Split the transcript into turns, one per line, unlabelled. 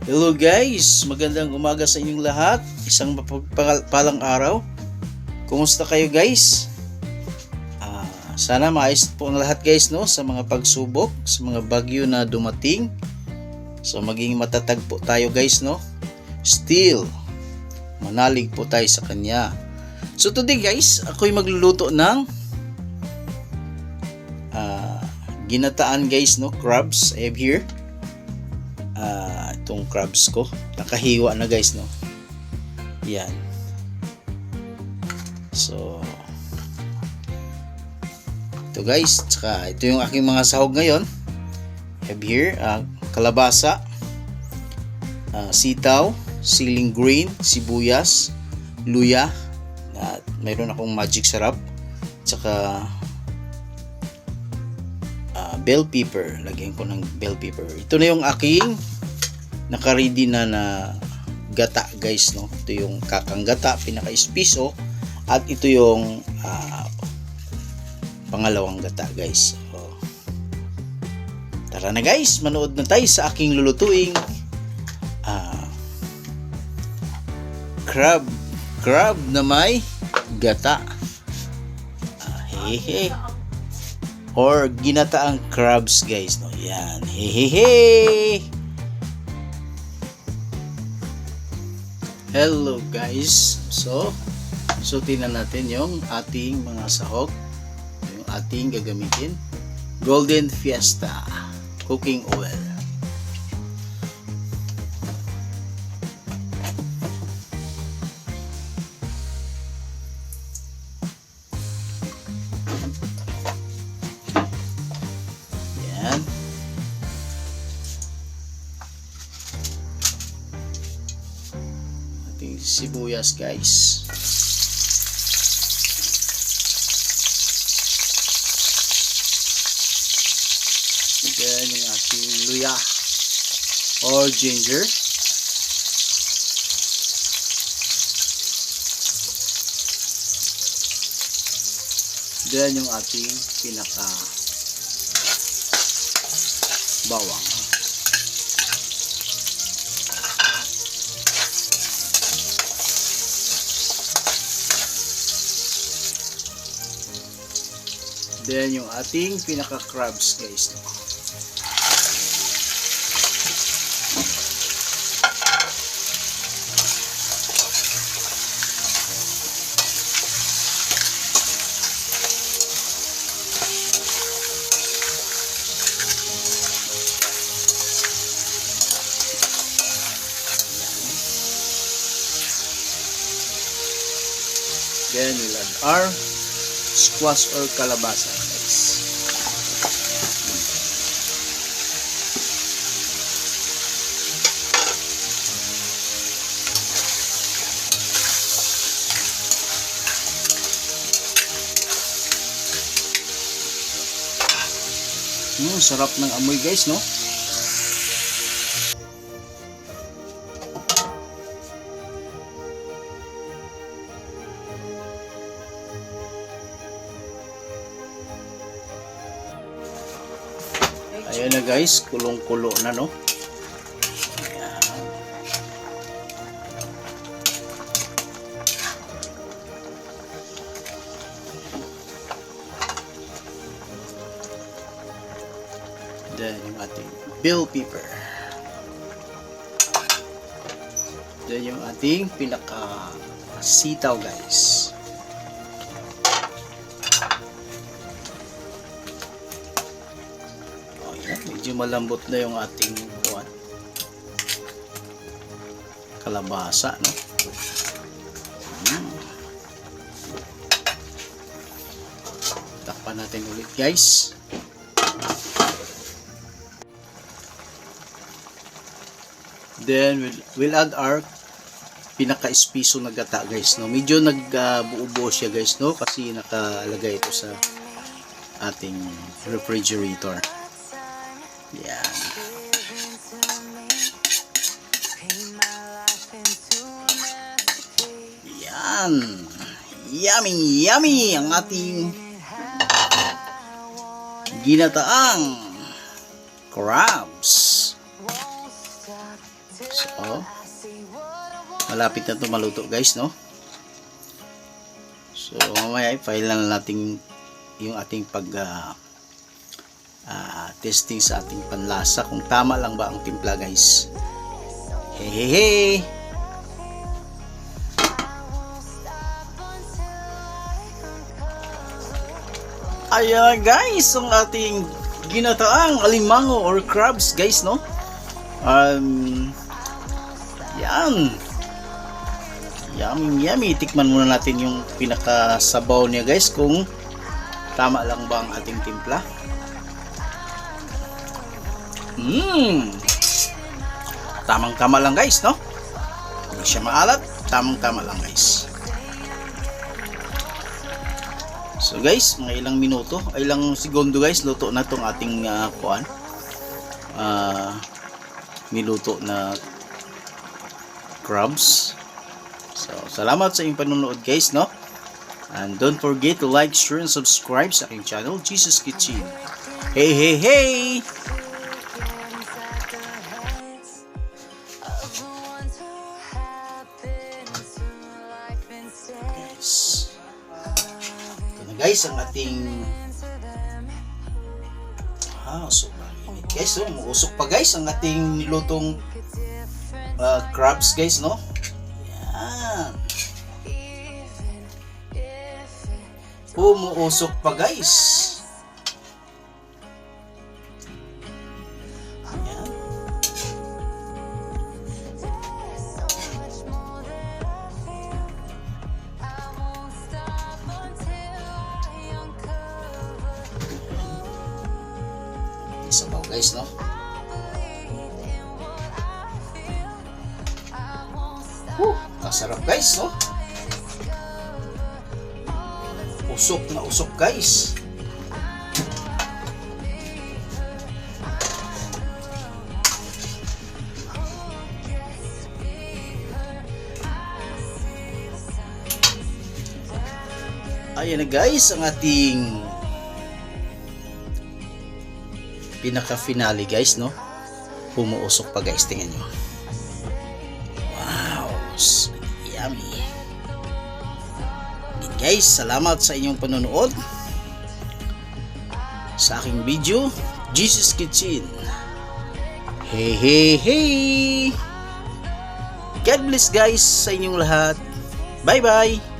Hello guys, magandang umaga sa inyong lahat. Isang mapagpalang araw. Kumusta kayo guys? Sana maayos po ang lahat guys no, sa mga pagsubok, sa mga bagyo na dumating. So maging matatag po tayo guys no. Still, manalig po tayo sa Kanya. So today guys, ako'y magluluto ng ginataan guys no, crabs. I have here itong crabs ko, nakahiwa na guys no. Yan. So ito guys, tsaka ito yung aking mga sahog ngayon. I have here kalabasa, sitaw, siling green, sibuyas, luya, at mayroon akong magic sarap, tsaka bell pepper. Lagyan ko ng bell pepper. Ito na yung aking naka-ready na gata guys no. Ito yung kakang gata, pinaka-espiso, at ito yung pangalawang gata guys. So, tara na guys, manood na tayo sa aking lulutuing crab na may gata. Hehe. Or ginataang crabs guys no. Yan. Hehehe. Hello guys. So tingnan natin yung ating mga sahog. Yung ating gagamitin. Golden Fiesta cooking oil. Ating sibuyas guys. Then yung ating luya or ginger. Then yung ating pinaka bawang. Then yung ating pinaka crabs guys no. Then we'll add our squash or kalabasa guys. Sarap ng amoy guys no. Ayan na guys, kulong-kulo na no. Ayan. Then yung ating bell pepper. Then yung ating pinaka sitaw guys. Medyo malambot na yung ating kalabasa no. Takpan natin ulit guys. Then we'll add our pinaka-espiso na gata guys no. Medyo nagbuo-buo siya guys no, kasi nakalagay ito sa ating refrigerator. Yan. Yan. Yummy, yummy ang ating ginataang crabs. So, malapit na to maluto guys, no? So, mamaya i-file lang natin yung ating testing sa ating panlasa kung tama lang ba ang timpla guys. Hey, hey, hey! Ayan guys, ang ating ginataang alimango or crabs guys, no? Yan. Yummy, yummy. Tikman muna natin yung pinakasabaw niya guys kung tama lang ba ang ating timpla. Tamang-tama lang guys, no? Hindi siya maalat, tamang-tama lang guys. So guys, mga ilang minuto, ilang segundo guys, luto na tong ating niluto na crabs. So, salamat sa inyong panonood guys, no? And don't forget to like, share, and subscribe sa aking channel, Jesus Kitchen. Hey, hey, hey! Guys, ang ating sobrang init guys, no? Umuusok pa guys ang ating nilutong crabs guys, no? Yan, umuusok pa guys. Yan. Sabaw guys, no? Kasarap guys, no? Usok na usok guys. Ayan na guys ang ating pinaka-finale guys, no? Pumuusok pa guys, tingnan nyo. Wow, yummy. Again guys, salamat sa inyong panonood sa aking video, Jesus Kitchen. Hey, hey, hey! God bless guys sa inyong lahat. Bye bye!